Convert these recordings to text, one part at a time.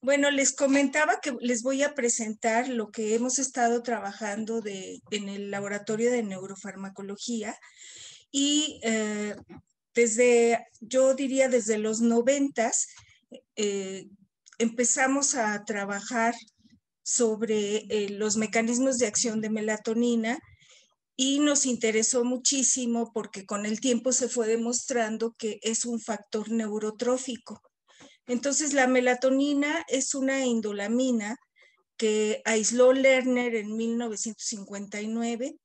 Bueno, les comentaba que les voy a presentar lo que hemos estado trabajando en el laboratorio de neurofarmacología y yo diría desde los 90 eh, empezamos a trabajar sobre los mecanismos de acción de melatonina y nos interesó muchísimo porque con el tiempo se fue demostrando que es un factor neurotrófico. Entonces, la melatonina es una indolamina que aisló Lerner en 1959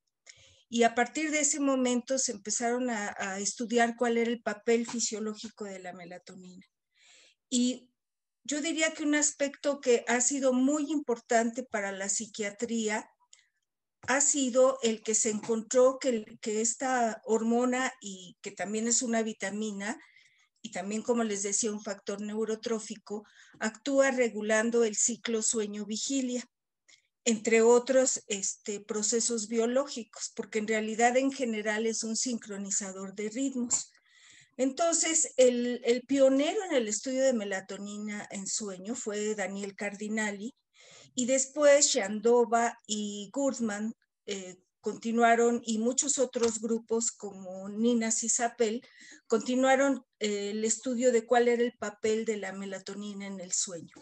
y a partir de ese momento se empezaron a estudiar cuál era el papel fisiológico de la melatonina. Y yo diría que un aspecto que ha sido muy importante para la psiquiatría ha sido el que se encontró que esta hormona, y que también es una vitamina, y también, como les decía, un factor neurotrófico, actúa regulando el ciclo sueño-vigilia, entre otros procesos biológicos, porque en realidad en general es un sincronizador de ritmos. Entonces, el pionero en el estudio de melatonina en sueño fue Daniel Cardinali, y después Shandova y Gurdman continuaron, y muchos otros grupos como Nina Sisapel continuaron el estudio de cuál era el papel de la melatonina en el sueño.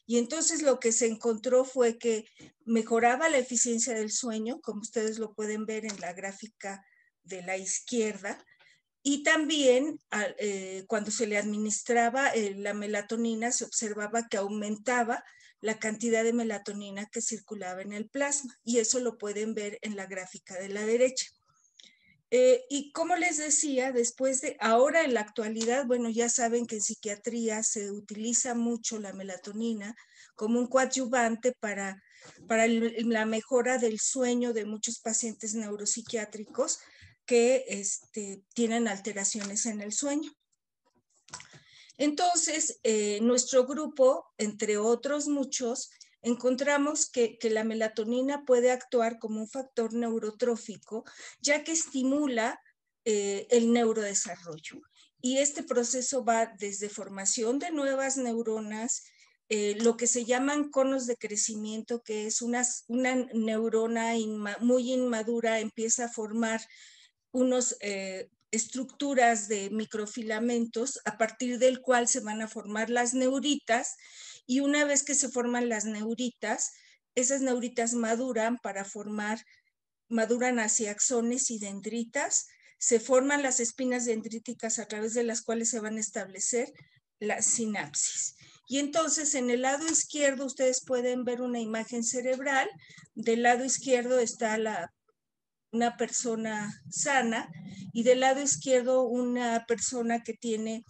Y entonces lo que se encontró fue que mejoraba la eficiencia del sueño, como ustedes lo pueden ver en la gráfica de la izquierda, y también cuando se le administraba la melatonina se observaba que aumentaba la cantidad de melatonina que circulaba en el plasma, y eso lo pueden ver en la gráfica de la derecha. Y como les decía, ahora en la actualidad, bueno, ya saben que en psiquiatría se utiliza mucho la melatonina como un coadyuvante para la mejora del sueño de muchos pacientes neuropsiquiátricos que tienen alteraciones en el sueño. Entonces, nuestro grupo, entre otros muchos, encontramos que la melatonina puede actuar como un factor neurotrófico, ya que estimula el neurodesarrollo. Y este proceso va desde formación de nuevas neuronas, lo que se llaman conos de crecimiento, que es una neurona muy inmadura, empieza a formar unos estructuras de microfilamentos a partir del cual se van a formar las neuritas, y una vez que se forman las neuritas, esas neuritas maduran hacia axones y dendritas, se forman las espinas dendríticas a través de las cuales se van a establecer las sinapsis. Y entonces en el lado izquierdo ustedes pueden ver una imagen cerebral. Del lado izquierdo está una persona sana, y del lado izquierdo una persona que tiene,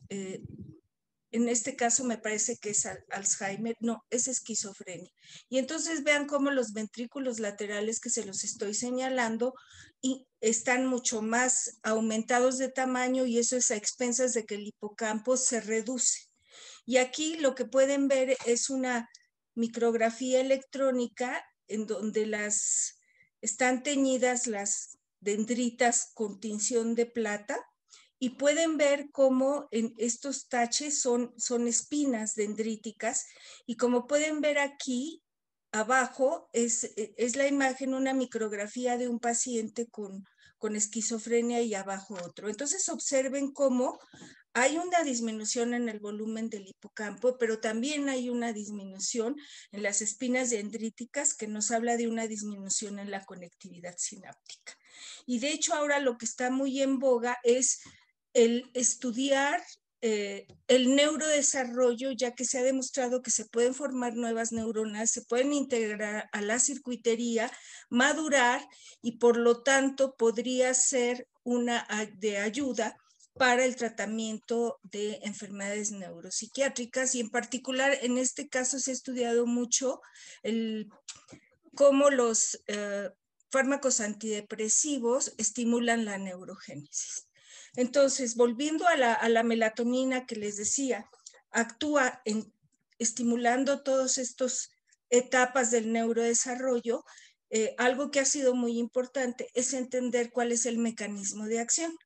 en este caso me parece que es Alzheimer, no, es esquizofrenia. Y entonces vean cómo los ventrículos laterales que se los estoy señalando y están mucho más aumentados de tamaño, y eso es a expensas de que el hipocampo se reduce. Y aquí lo que pueden ver es una micrografía electrónica en donde están teñidas las dendritas con tinción de plata, y pueden ver cómo en estos taches son espinas dendríticas, y como pueden ver aquí abajo es la imagen, una micrografía de un paciente con esquizofrenia, y abajo otro. Entonces observen cómo hay una disminución en el volumen del hipocampo, pero también hay una disminución en las espinas dendríticas, que nos habla de una disminución en la conectividad sináptica. Y de hecho ahora lo que está muy en boga es el estudiar el neurodesarrollo, ya que se ha demostrado que se pueden formar nuevas neuronas, se pueden integrar a la circuitería, madurar, y por lo tanto podría ser una de ayuda para el tratamiento de enfermedades neuropsiquiátricas. Y en particular en este caso se ha estudiado mucho cómo los fármacos antidepresivos estimulan la neurogénesis. Entonces, volviendo a la melatonina que les decía, actúa estimulando todas estas etapas del neurodesarrollo. Algo que ha sido muy importante es entender cuál es el mecanismo de acción.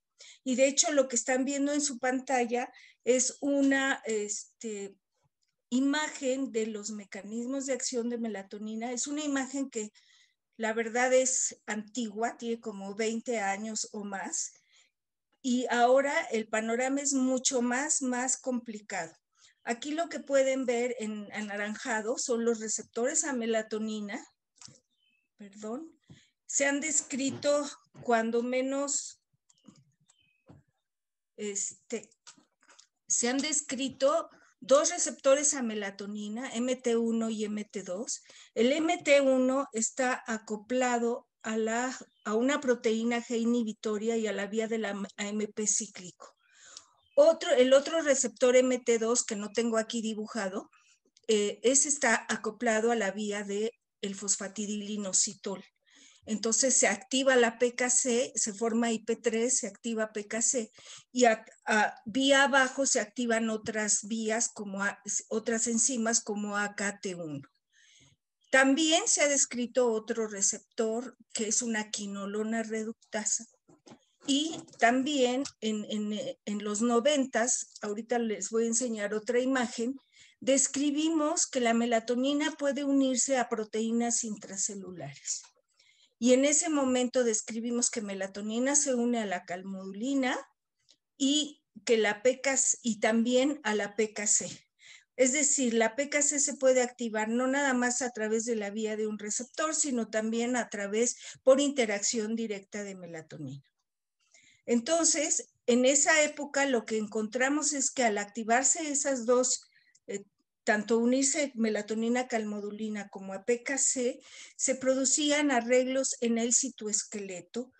Y de hecho lo que están viendo en su pantalla es imagen de los mecanismos de acción de melatonina es una imagen que la verdad es antigua, tiene como 20 años o más, y ahora el panorama es mucho más complicado. Aquí lo que pueden ver en anaranjado son los receptores a melatonina, perdón, se han descrito cuando menos, se han descrito dos receptores a melatonina, MT1 y MT2. El MT1 está acoplado a una proteína G inhibitoria y a la vía del AMP cíclico. El otro receptor MT2 que no tengo aquí dibujado, ese está acoplado a la vía del fosfatidilinositol. Entonces se activa la PKC, se forma IP3, se activa PKC y vía abajo se activan otras vías, como otras enzimas como AKT1. También se ha descrito otro receptor que es una quinolona reductasa. Y también en los 90s, ahorita les voy a enseñar otra imagen, describimos que la melatonina puede unirse a proteínas intracelulares. Y en ese momento describimos que melatonina se une a la calmodulina y que la PKC y también a la PKC. Es decir, la PKC se puede activar no nada más a través de la vía de un receptor, sino también por interacción directa de melatonina. Entonces, en esa época lo que encontramos es que al activarse esas dos, tanto unirse melatonina calmodulina como a PKC, se producían arreglos en el citoesqueleto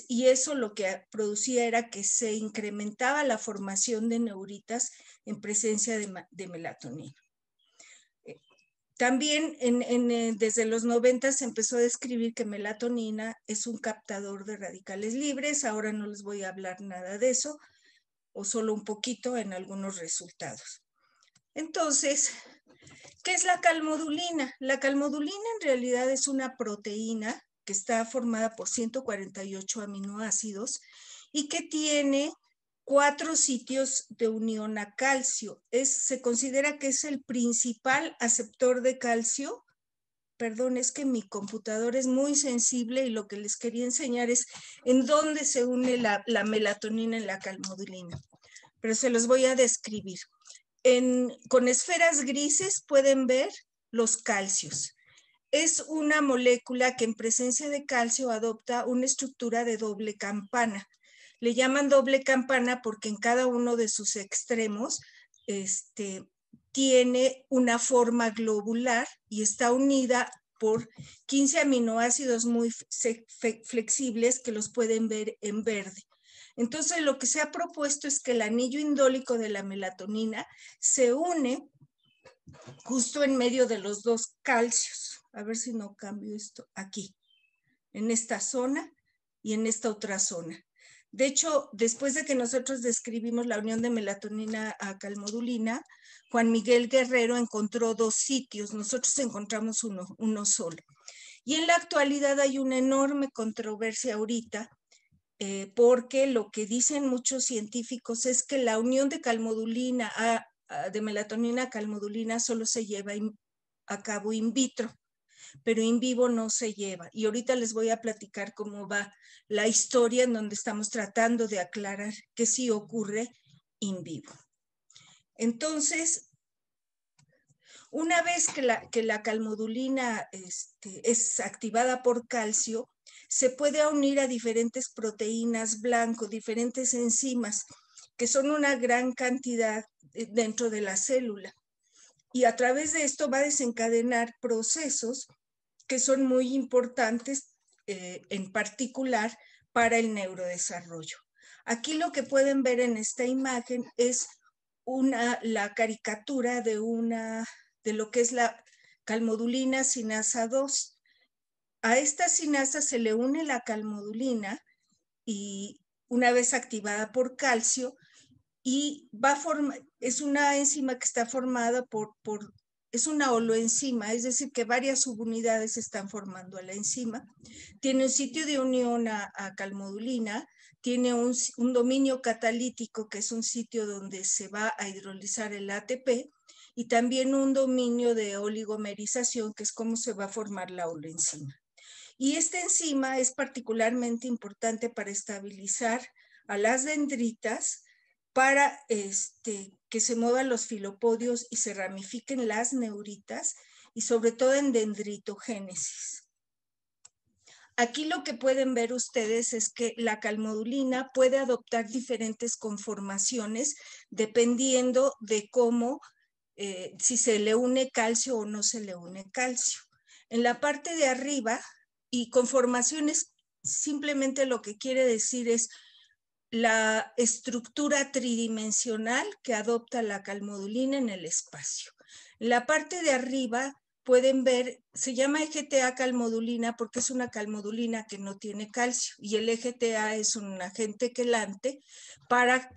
y eso lo que producía era que se incrementaba la formación de neuritas en presencia de melatonina. También desde los 90 se empezó a describir que melatonina es un captador de radicales libres. Ahora no les voy a hablar nada de eso, o solo un poquito en algunos resultados. Entonces, ¿qué es la calmodulina? La calmodulina en realidad es una proteína que está formada por 148 aminoácidos y que tiene 4 sitios de unión a calcio. Se considera que es el principal aceptor de calcio. Perdón, es que mi computador es muy sensible y lo que les quería enseñar es en dónde se une la melatonina en la calmodulina. Pero se los voy a describir. Con esferas grises pueden ver los calcios. Es una molécula que en presencia de calcio adopta una estructura de doble campana. Le llaman doble campana porque en cada uno de sus extremos tiene una forma globular y está unida por 15 aminoácidos muy flexibles que los pueden ver en verde. Entonces, lo que se ha propuesto es que el anillo indólico de la melatonina se une justo en medio de los dos calcios. A ver si no cambio esto aquí, en esta zona y en esta otra zona. De hecho, después de que nosotros describimos la unión de melatonina a calmodulina, Juan Miguel Guerrero encontró 2 sitios, nosotros encontramos uno solo. Y en la actualidad hay una enorme controversia ahorita, porque lo que dicen muchos científicos es que la unión de calmodulina de melatonina a calmodulina solo se lleva a cabo in vitro, pero in vivo no se lleva. Y ahorita les voy a platicar cómo va la historia en donde estamos tratando de aclarar que sí ocurre in vivo. Entonces, una vez que la calmodulina es activada por calcio, se puede unir a diferentes proteínas blanco, diferentes enzimas, que son una gran cantidad dentro de la célula. Y a través de esto va a desencadenar procesos que son muy importantes, en particular para el neurodesarrollo. Aquí lo que pueden ver en esta imagen es la caricatura de lo que es la calmodulina sinasa 2. A esta sinasa se le une la calmodulina y una vez activada por calcio, y es una enzima que está formada es una holoenzima, es decir, que varias subunidades están formando a la enzima. Tiene un sitio de unión a calmodulina, tiene un dominio catalítico, que es un sitio donde se va a hidrolizar el ATP, y también un dominio de oligomerización, que es cómo se va a formar la enzima. Y esta enzima es particularmente importante para estabilizar a las dendritas, para que se muevan los filopodios y se ramifiquen las neuritas, y sobre todo en dendritogénesis. Aquí lo que pueden ver ustedes es que la calmodulina puede adoptar diferentes conformaciones dependiendo de cómo, si se le une calcio o no se le une calcio. En la parte de arriba, y conformaciones simplemente lo que quiere decir es la estructura tridimensional que adopta la calmodulina en el espacio. En la parte de arriba pueden ver, se llama EGTA calmodulina porque es una calmodulina que no tiene calcio, y el EGTA es un agente quelante para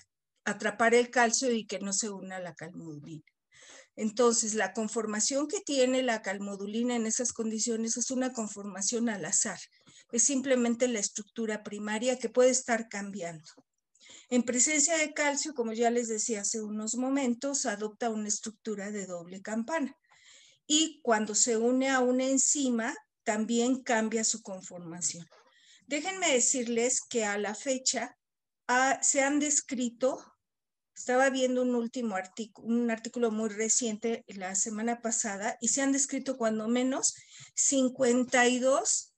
atrapar el calcio y que no se una a la calmodulina. Entonces, la conformación que tiene la calmodulina en esas condiciones es una conformación al azar. Es simplemente la estructura primaria que puede estar cambiando. En presencia de calcio, como ya les decía hace unos momentos, adopta una estructura de doble campana. Y cuando se une a una enzima, también cambia su conformación. Déjenme decirles que a la fecha se han descrito, estaba viendo un artículo muy reciente la semana pasada, y se han descrito cuando menos 52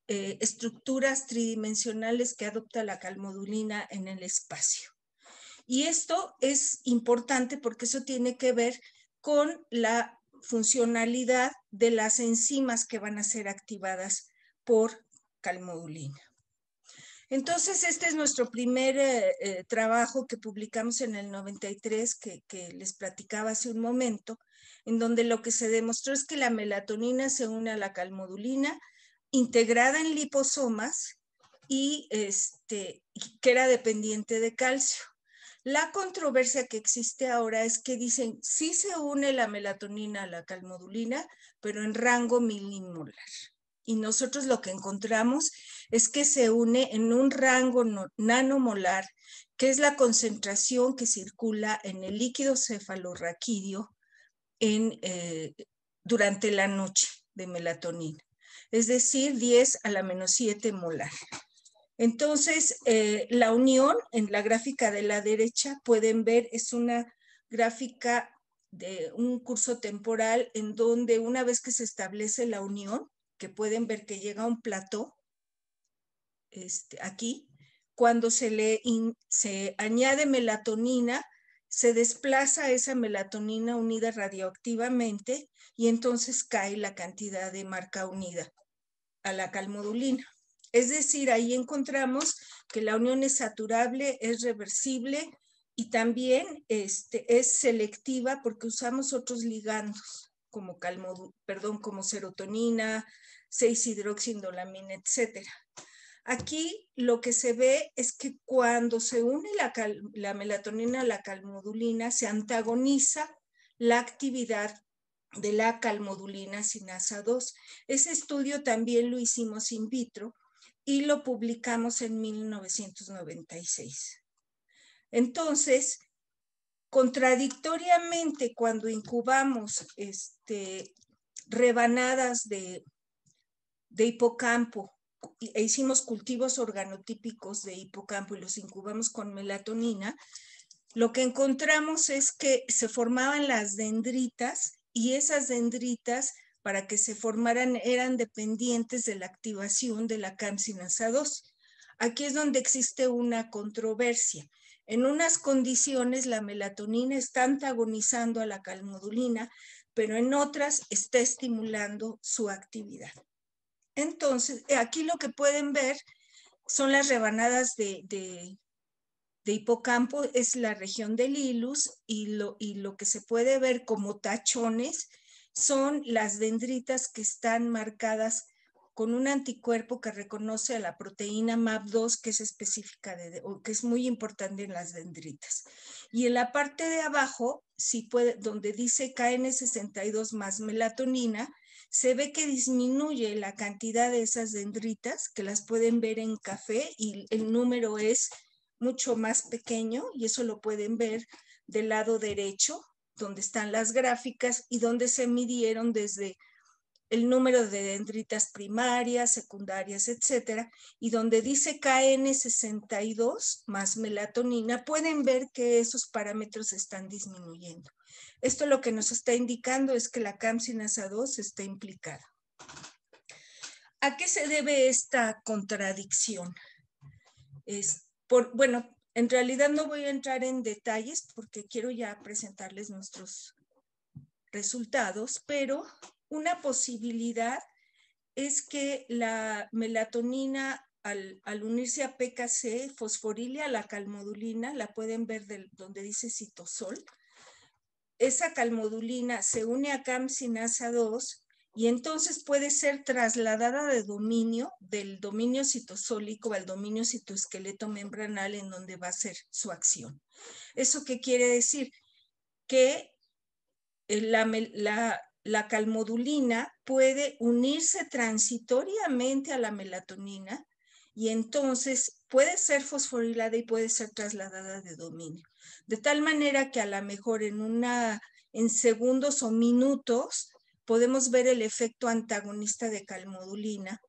estructuras tridimensionales que adopta la calmodulina en el espacio. Y esto es importante porque eso tiene que ver con la funcionalidad de las enzimas que van a ser activadas por calmodulina. Entonces, este es nuestro primer trabajo que publicamos en el 93, que les platicaba hace un momento, en donde lo que se demostró es que la melatonina se une a la calmodulina integrada en liposomas y que era dependiente de calcio. La controversia que existe ahora es que dicen, sí se une la melatonina a la calmodulina, pero en rango milimolar. Y nosotros lo que encontramos es que se une en un rango nanomolar, que es la concentración que circula en el líquido cefalorraquídeo durante la noche de melatonina. Es decir, 10 a la menos 7 molar. Entonces, la unión en la gráfica de la derecha, pueden ver, es una gráfica de un curso temporal en donde una vez que se establece la unión, que pueden ver que llega a un plató, aquí, cuando se añade melatonina, se desplaza esa melatonina unida radioactivamente y entonces cae la cantidad de marca unida a la calmodulina. Es decir, ahí encontramos que la unión es saturable, es reversible y también es selectiva porque usamos otros ligandos como serotonina, 6-hidroxiindolamina, etc. Aquí lo que se ve es que cuando se une la melatonina a la calmodulina, se antagoniza la actividad de la calmodulina sinasa 2. Ese estudio también lo hicimos in vitro y lo publicamos en 1996. Entonces, contradictoriamente, cuando incubamos rebanadas de hipocampo e hicimos cultivos organotípicos de hipocampo y los incubamos con melatonina, lo que encontramos es que se formaban las dendritas, y esas dendritas, para que se formaran, eran dependientes de la activación de la CAM-sinasa 2. Aquí es donde existe una controversia. En unas condiciones la melatonina está antagonizando a la calmodulina, pero en otras está estimulando su actividad. Entonces, aquí lo que pueden ver son las rebanadas de hipocampo, es la región del hilus, y lo que se puede ver como tachones son las dendritas que están marcadas con un anticuerpo que reconoce a la proteína MAP2, que es específica que es muy importante en las dendritas. Y en la parte de abajo, donde dice KN62 más melatonina, se ve que disminuye la cantidad de esas dendritas, que las pueden ver en café, y el número es mucho más pequeño, y eso lo pueden ver del lado derecho, donde están las gráficas y donde se midieron desde el número de dendritas primarias, secundarias, etcétera, y donde dice KN62 más melatonina, pueden ver que esos parámetros están disminuyendo. Esto lo que nos está indicando es que la campsinasa 2 está implicada. ¿A qué se debe esta contradicción? Bueno, en realidad no voy a entrar en detalles porque quiero ya presentarles nuestros resultados, pero una posibilidad es que la melatonina al unirse a PKC fosforilia la calmodulina, la pueden ver donde dice citosol. Esa calmodulina se une a campsinasa 2 y entonces puede ser trasladada de dominio, del dominio citosólico al dominio citoesqueleto membranal en donde va a ser su acción. ¿Eso qué quiere decir? Que la calmodulina puede unirse transitoriamente a la melatonina y entonces puede ser fosforilada y puede ser trasladada de dominio. De tal manera que a lo mejor en segundos o minutos podemos ver el efecto antagonista de calmodulina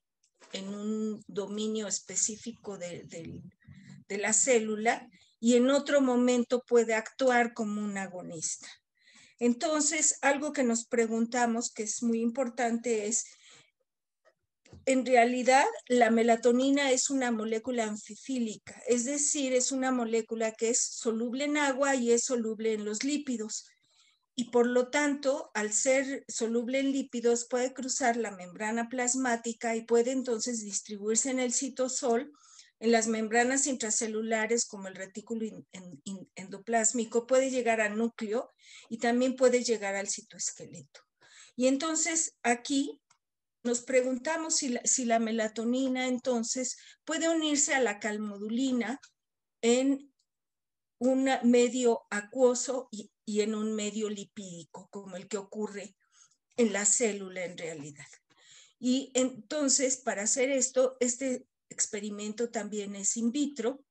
en un dominio específico de la célula y en otro momento puede actuar como un agonista. Entonces, algo que nos preguntamos, que es muy importante, es, en realidad, la melatonina es una molécula anfifílica, es decir, es una molécula que es soluble en agua y es soluble en los lípidos. Y por lo tanto, al ser soluble en lípidos, puede cruzar la membrana plasmática y puede entonces distribuirse en el citosol, en las membranas intracelulares como el retículo endoplásmico, puede llegar al núcleo y también puede llegar al citoesqueleto. Y entonces aquí nos preguntamos si la melatonina entonces puede unirse a la calmodulina en un medio acuoso y en un medio lipídico, como el que ocurre en la célula en realidad. Y entonces, para hacer esto, este experimento también es in vitro.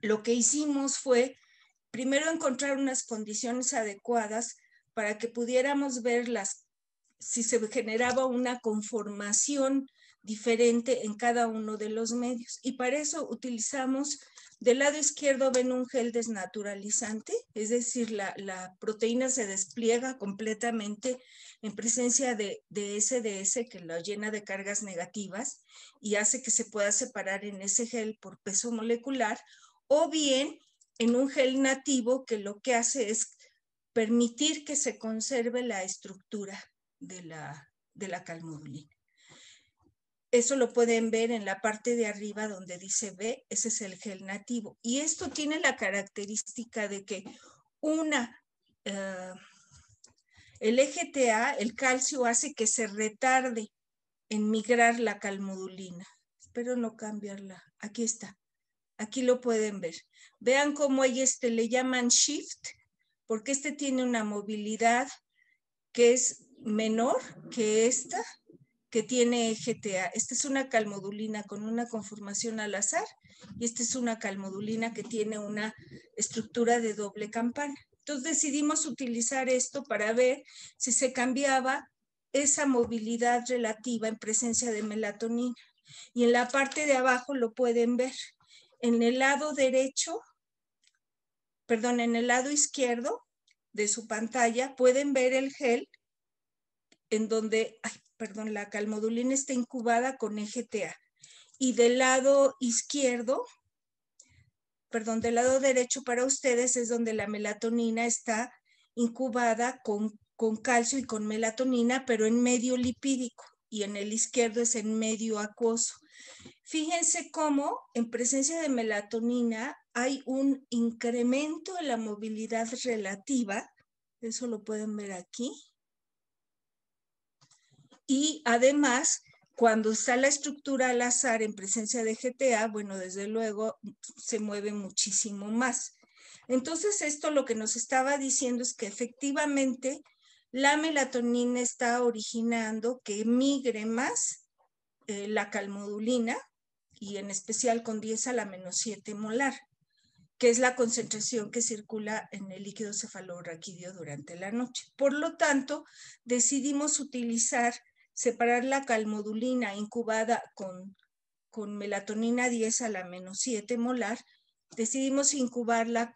Lo que hicimos fue, primero, encontrar unas condiciones adecuadas para que pudiéramos ver si se generaba una conformación diferente en cada uno de los medios. Y para eso utilizamos, del lado izquierdo ven un gel desnaturalizante, es decir, la proteína se despliega completamente en presencia de SDS, que lo llena de cargas negativas y hace que se pueda separar en ese gel por peso molecular, o bien en un gel nativo que lo que hace es permitir que se conserve la estructura de la calmodulina. Eso lo pueden ver en la parte de arriba donde dice B, ese es el gel nativo. Y esto tiene la característica de que el EGTA, el calcio, hace que se retarde en migrar la calmodulina. Espero no cambiarla. Aquí está. Aquí lo pueden ver. Vean cómo hay le llaman shift, porque tiene una movilidad que es menor que esta, que tiene EGTA. Esta es una calmodulina con una conformación al azar y esta es una calmodulina que tiene una estructura de doble campana. Entonces decidimos utilizar esto para ver si se cambiaba esa movilidad relativa en presencia de melatonina. Y en la parte de abajo lo pueden ver. En el lado derecho, perdón, en el lado izquierdo de su pantalla pueden ver el gel en donde, la calmodulina está incubada con EGTA. Y del lado izquierdo, del lado derecho para ustedes es donde la melatonina está incubada con calcio y con melatonina, pero en medio lipídico. Y en el izquierdo es en medio acuoso. Fíjense cómo en presencia de melatonina hay un incremento en la movilidad relativa. Eso lo pueden ver aquí. Y además, cuando está la estructura al azar en presencia de EGTA, bueno, desde luego se mueve muchísimo más. Entonces, esto lo que nos estaba diciendo es que efectivamente la melatonina está originando que migre más la calmodulina, y en especial con 10 a la -7 molar, que es la concentración que circula en el líquido cefalorraquídeo durante la noche. Por lo tanto, decidimos separar la calmodulina incubada con melatonina 10 a la -7 molar, decidimos incubarla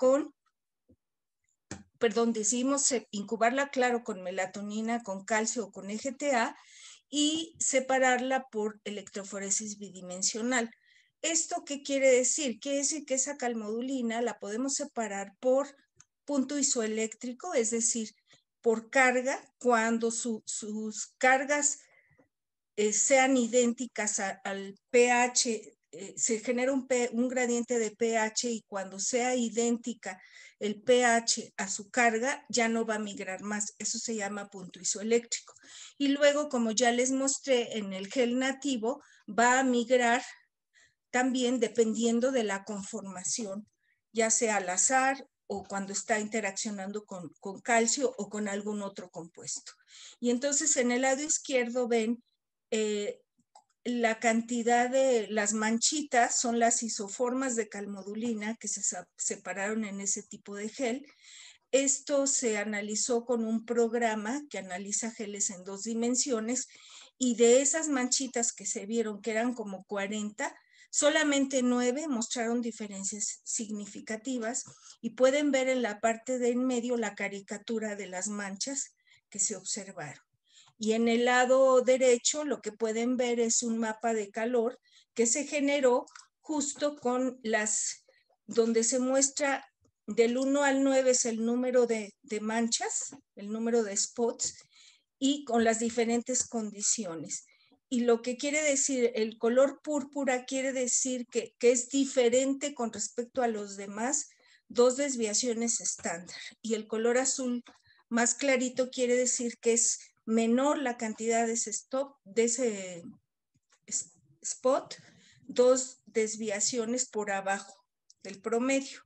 claro, con melatonina, con calcio o con EGTA, y separarla por electroforesis bidimensional. ¿Esto qué quiere decir? Quiere decir que esa calmodulina la podemos separar por punto isoeléctrico, es decir, por carga, cuando sus cargas sean idénticas al pH, se genera un gradiente de pH, y cuando sea idéntica el pH a su carga, ya no va a migrar más. Eso se llama punto isoeléctrico. Y luego, como ya les mostré, en el gel nativo va a migrar también dependiendo de la conformación, ya sea al azar o cuando está interaccionando con calcio o con algún otro compuesto. Y entonces en el lado izquierdo ven la cantidad de las manchitas, son las isoformas de calmodulina que se separaron en ese tipo de gel. Esto se analizó con un programa que analiza geles en 2 dimensiones, y de esas manchitas que se vieron, que eran como 40, solamente 9 mostraron diferencias significativas, y pueden ver en la parte de en medio la caricatura de las manchas que se observaron. Y en el lado derecho lo que pueden ver es un mapa de calor que se generó justo con donde se muestra del 1 al 9 es el número de manchas, el número de spots, y con las diferentes condiciones. Y lo que quiere decir, el color púrpura quiere decir que es diferente con respecto a los demás 2 desviaciones estándar. Y el color azul más clarito quiere decir que es menor la cantidad de ese spot, 2 desviaciones por abajo del promedio.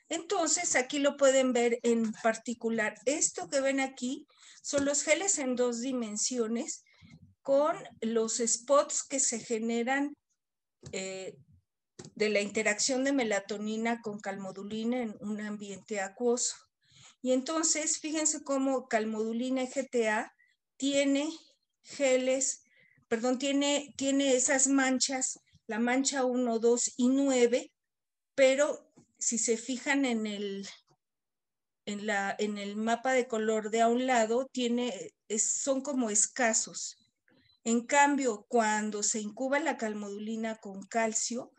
Entonces, aquí lo pueden ver en particular. Esto que ven aquí son los geles en 2 dimensiones con los spots que se generan de la interacción de melatonina con calmodulina en un ambiente acuoso. Y entonces, fíjense cómo calmodulina EGTA tiene tiene esas manchas, la mancha 1, 2 y 9, pero si se fijan en el mapa de color de a un lado, son como escasos. En cambio, cuando se incuba la calmodulina con calcio,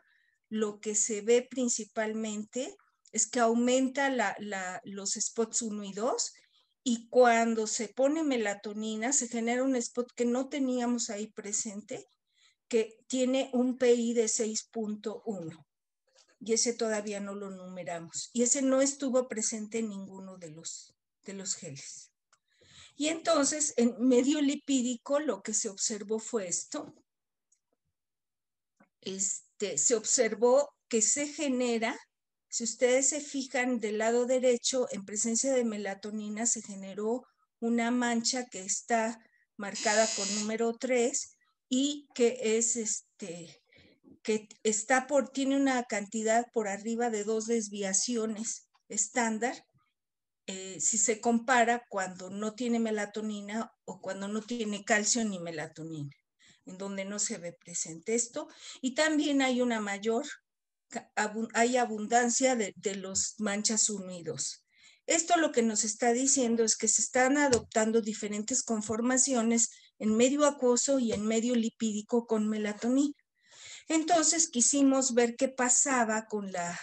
lo que se ve principalmente es que aumenta los spots 1 y 2, y cuando se pone melatonina se genera un spot que no teníamos ahí presente, que tiene un PI de 6.1, y ese todavía no lo numeramos, y ese no estuvo presente en ninguno de los geles. Y entonces, en medio lipídico, lo que se observó fue esto. Se observó que se genera, si ustedes se fijan del lado derecho, en presencia de melatonina se generó una mancha que está marcada con número 3, y que tiene una cantidad por arriba de 2 desviaciones estándar, si se compara cuando no tiene melatonina o cuando no tiene calcio ni melatonina, en donde no se ve presente esto. Y también hay hay abundancia de los manchas 1 y 2. Esto lo que nos está diciendo es que se están adoptando diferentes conformaciones en medio acuoso y en medio lipídico con melatonina. Entonces quisimos ver qué pasaba con la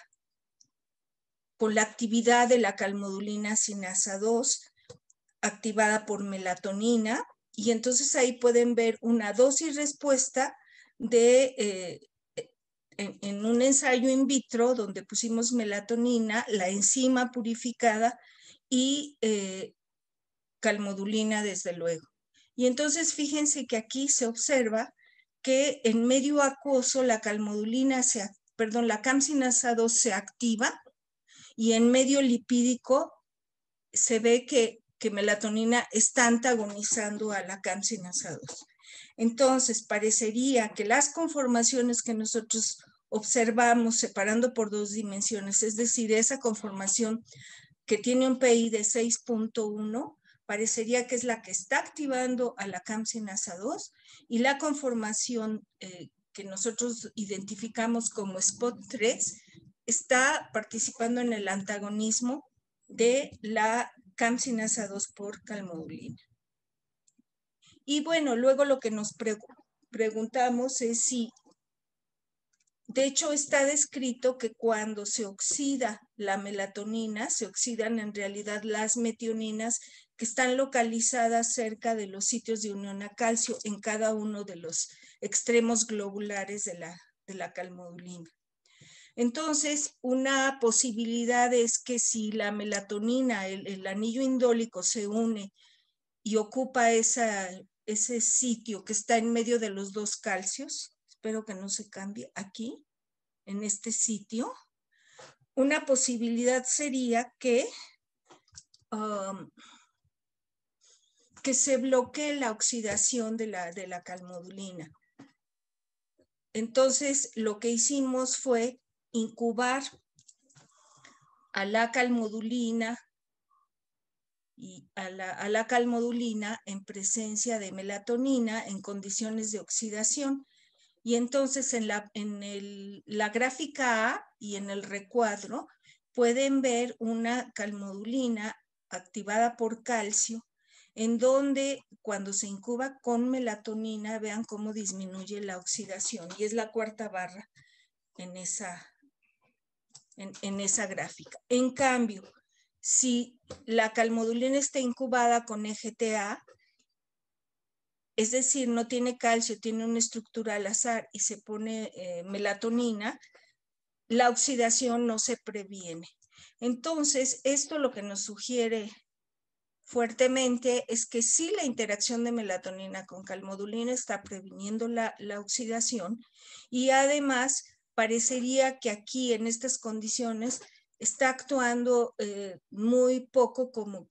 actividad de la calmodulina sinasa 2 activada por melatonina, y entonces ahí pueden ver una dosis respuesta en un ensayo in vitro donde pusimos melatonina, la enzima purificada y calmodulina, desde luego. Y entonces fíjense que aquí se observa que en medio acuoso la la CAM sinasa 2 se activa, y en medio lipídico se ve que melatonina está antagonizando a la CAM sinasa 2. Entonces, parecería que las conformaciones que nosotros observamos separando por 2 dimensiones, es decir, esa conformación que tiene un PI de 6.1, parecería que es la que está activando a la campsinasa 2, y la conformación que nosotros identificamos como spot 3 está participando en el antagonismo de la campsinasa 2 por calmodulina. Y bueno, luego lo que nos preguntamos es si, de hecho está descrito que cuando se oxida la melatonina, se oxidan en realidad las metioninas que están localizadas cerca de los sitios de unión a calcio en cada uno de los extremos globulares de la calmodulina. Entonces, una posibilidad es que si la melatonina, el anillo indólico se une y ocupa ese sitio que está en medio de los dos calcios, espero que no se cambie aquí, en este sitio, una posibilidad sería que se bloquee la oxidación de la calmodulina. Entonces, lo que hicimos fue incubar a la calmodulina y a la calmodulina en presencia de melatonina en condiciones de oxidación. Y entonces en la gráfica A y en el recuadro pueden ver una calmodulina activada por calcio, en donde cuando se incuba con melatonina, vean cómo disminuye la oxidación. Y es la cuarta barra en esa gráfica. En cambio, si la calmodulina está incubada con EGTA, es decir, no tiene calcio, tiene una estructura al azar y se pone melatonina, la oxidación no se previene. Entonces, esto lo que nos sugiere fuertemente es que sí, la interacción de melatonina con calmodulina está previniendo la oxidación, y además parecería que aquí en estas condiciones está actuando muy poco como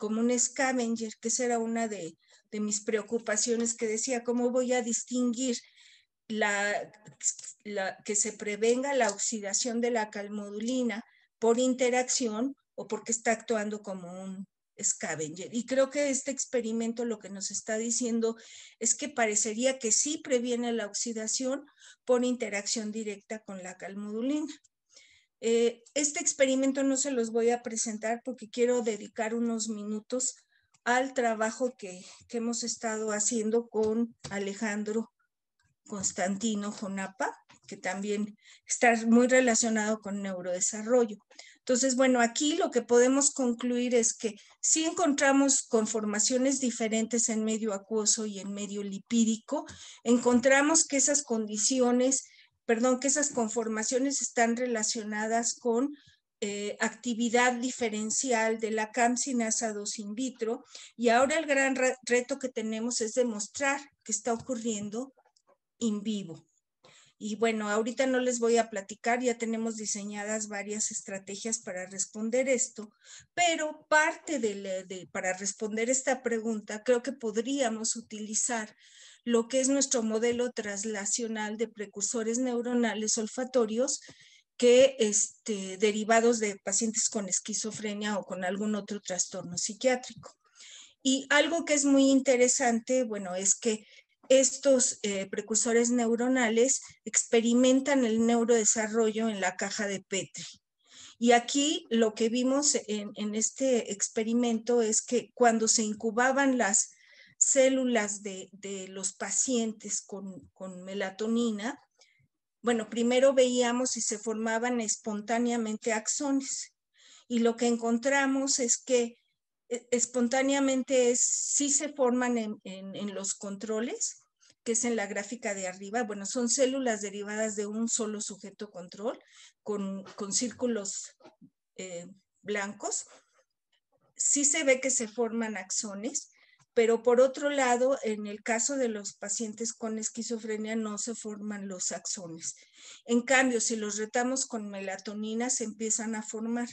un scavenger, que esa era una de mis preocupaciones, que decía, ¿cómo voy a distinguir que se prevenga la oxidación de la calmodulina por interacción o porque está actuando como un scavenger? Y creo que este experimento lo que nos está diciendo es que parecería que sí previene la oxidación por interacción directa con la calmodulina. Este experimento no se los voy a presentar porque quiero dedicar unos minutos al trabajo que hemos estado haciendo con Alejandro Constantino Jonapa, que también está muy relacionado con neurodesarrollo. Entonces, bueno, aquí lo que podemos concluir es que sí encontramos conformaciones diferentes en medio acuoso y en medio lipídico. Encontramos que esas que esas conformaciones están relacionadas con actividad diferencial de la campsinasa 2 in vitro, y ahora el gran reto que tenemos es demostrar que está ocurriendo in vivo. Y bueno, ahorita no les voy a platicar, ya tenemos diseñadas varias estrategias para responder esto, pero parte para responder esta pregunta, creo que podríamos utilizar lo que es nuestro modelo translacional de precursores neuronales olfatorios derivados de pacientes con esquizofrenia o con algún otro trastorno psiquiátrico. Y algo que es muy interesante, bueno, es que estos precursores neuronales experimentan el neurodesarrollo en la caja de Petri. Y aquí lo que vimos en este experimento es que cuando se incubaban las células de los pacientes con melatonina, bueno, primero veíamos si se formaban espontáneamente axones. Y lo que encontramos es que espontáneamente sí se forman en los controles, que es en la gráfica de arriba. Bueno, son células derivadas de un solo sujeto control con círculos blancos. Sí se ve que se forman axones, pero por otro lado, en el caso de los pacientes con esquizofrenia no se forman los axones. En cambio, si los retamos con melatonina, se empiezan a formar,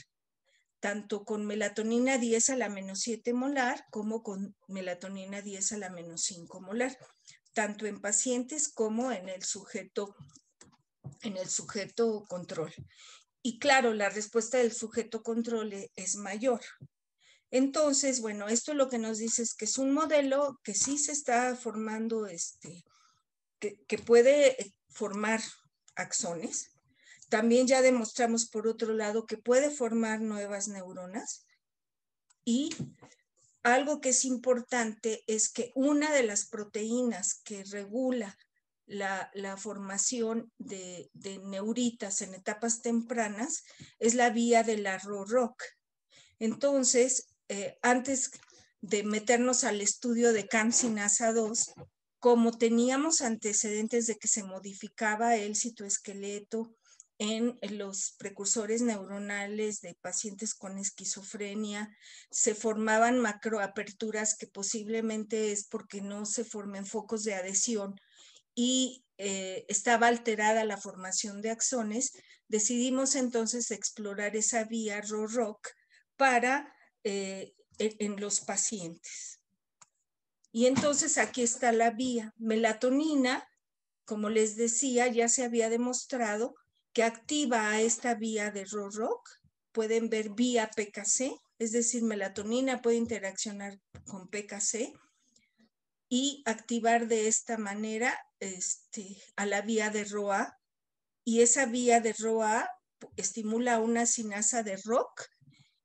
tanto con melatonina 10 a la menos 7 molar como con melatonina 10 a la menos 5 molar, tanto en pacientes como en el sujeto en el sujeto control. Y claro, la respuesta del sujeto control es mayor. Entonces, bueno, esto lo que nos dice es que es un modelo que sí se está formando, que puede formar axones. También ya demostramos, por otro lado, que puede formar nuevas neuronas. Y algo que es importante es que una de las proteínas que regula la formación de neuritas en etapas tempranas es la vía de la ROROC. Entonces, antes de meternos al estudio de CAM-SINASA 2, como teníamos antecedentes de que se modificaba el citoesqueleto en los precursores neuronales de pacientes con esquizofrenia, se formaban macroaperturas que posiblemente es porque no se formen focos de adhesión y estaba alterada la formación de axones, decidimos entonces explorar esa vía ROROC para en los pacientes. Y entonces aquí está la vía. Melatonina, como les decía, ya se había demostrado que activa a esta vía de ROROC. Pueden ver vía PKC, es decir, melatonina puede interaccionar con PKC y activar de esta manera a la vía de ROA. Y esa vía de ROA estimula una sinasa de ROC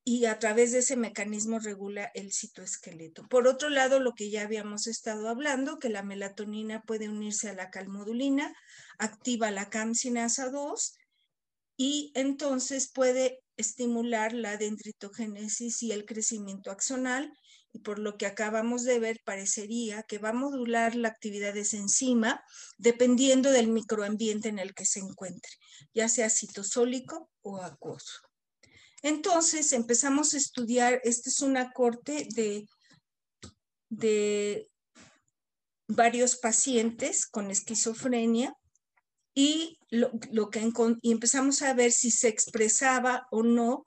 y a través de ese mecanismo regula el citoesqueleto. Por otro lado, lo que ya habíamos estado hablando, que la melatonina puede unirse a la calmodulina, activa la CAM-SINASA 2 y entonces puede estimular la dendritogénesis y el crecimiento axonal, y por lo que acabamos de ver parecería que va a modular la actividad de esa enzima dependiendo del microambiente en el que se encuentre, ya sea citosólico o acuoso. Entonces empezamos a estudiar, esta es una corte de varios pacientes con esquizofrenia y empezamos a ver si se expresaba o no.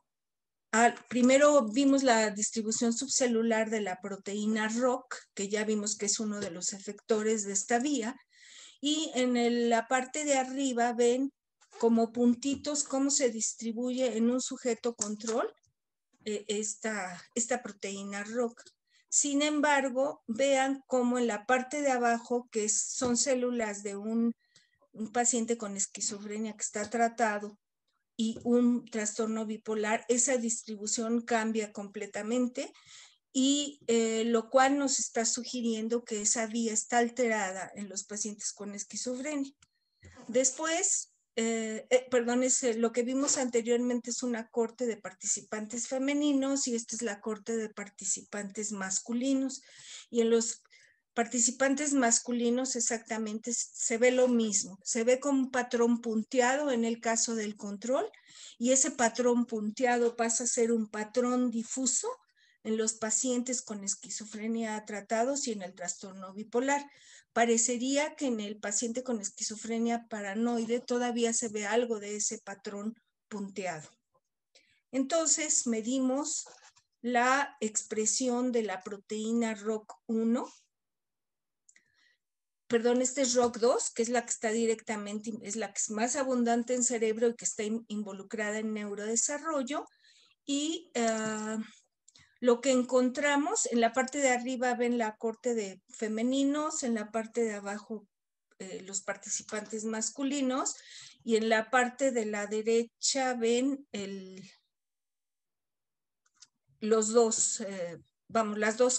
Primero vimos la distribución subcelular de la proteína ROC, que ya vimos que es uno de los efectores de esta vía, y en la parte de arriba ven como puntitos cómo se distribuye en un sujeto control esta proteína ROC. Sin embargo, vean cómo en la parte de abajo, que son células de un paciente con esquizofrenia que está tratado y un trastorno bipolar, esa distribución cambia completamente y lo cual nos está sugiriendo que esa vía está alterada en los pacientes con esquizofrenia. Después, lo que vimos anteriormente es una corte de participantes femeninos y esta es la corte de participantes masculinos. Y en los participantes masculinos exactamente se ve lo mismo, se ve con un patrón punteado en el caso del control y ese patrón punteado pasa a ser un patrón difuso en los pacientes con esquizofrenia tratados y en el trastorno bipolar. Parecería que en el paciente con esquizofrenia paranoide todavía se ve algo de ese patrón punteado. Entonces medimos la expresión de la proteína ROC1, perdón, este es ROC2, que es la que está directamente, es la que es más abundante en cerebro y que está involucrada en neurodesarrollo. Y lo que encontramos, en la parte de arriba ven la corte de femeninos, en la parte de abajo los participantes masculinos, y en la parte de la derecha ven las dos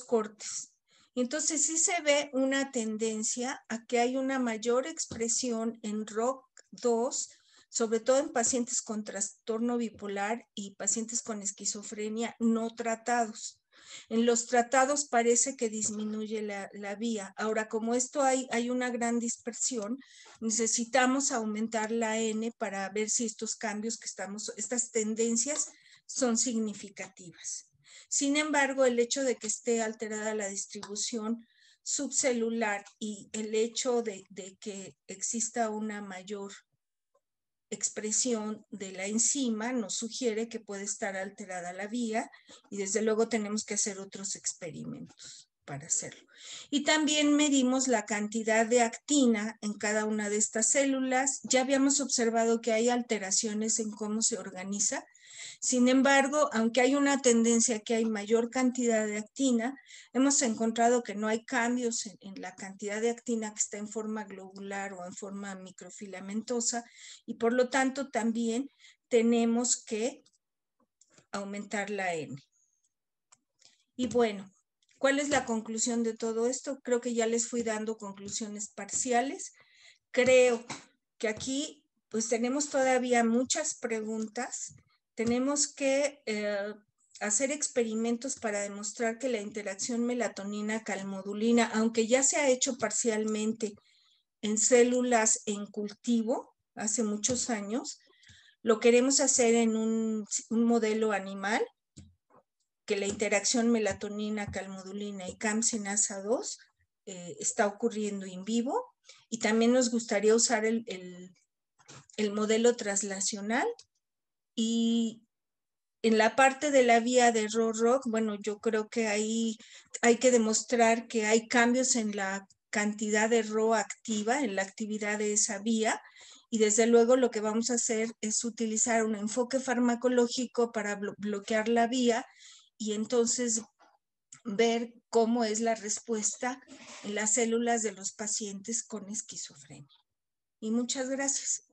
cortes. Entonces sí se ve una tendencia a que hay una mayor expresión en ROC2, sobre todo en pacientes con trastorno bipolar y pacientes con esquizofrenia no tratados. En los tratados parece que disminuye la vía. Ahora, como esto hay una gran dispersión, necesitamos aumentar la N para ver si estos cambios estas tendencias son significativas. Sin embargo, el hecho de que esté alterada la distribución subcelular y el hecho de que exista una mayor expresión de la enzima nos sugiere que puede estar alterada la vía y desde luego tenemos que hacer otros experimentos para hacerlo. Y también medimos la cantidad de actina en cada una de estas células. Ya habíamos observado que hay alteraciones en cómo se organiza. Sin embargo, aunque hay una tendencia que hay mayor cantidad de actina, hemos encontrado que no hay cambios en la cantidad de actina que está en forma globular o en forma microfilamentosa, y por lo tanto también tenemos que aumentar la N. Y bueno, ¿cuál es la conclusión de todo esto? Creo que ya les fui dando conclusiones parciales. Creo que aquí pues tenemos todavía muchas preguntas. Tenemos que hacer experimentos para demostrar que la interacción melatonina-calmodulina, aunque ya se ha hecho parcialmente en células en cultivo hace muchos años, lo queremos hacer en un modelo animal, que la interacción melatonina-calmodulina y CAM-SINASA 2 está ocurriendo en vivo, y también nos gustaría usar el modelo translacional. Y en la parte de la vía de RO-ROC, bueno, yo creo que ahí hay que demostrar que hay cambios en la cantidad de RO activa, en la actividad de esa vía, y desde luego lo que vamos a hacer es utilizar un enfoque farmacológico para bloquear la vía y entonces ver cómo es la respuesta en las células de los pacientes con esquizofrenia. Y muchas gracias.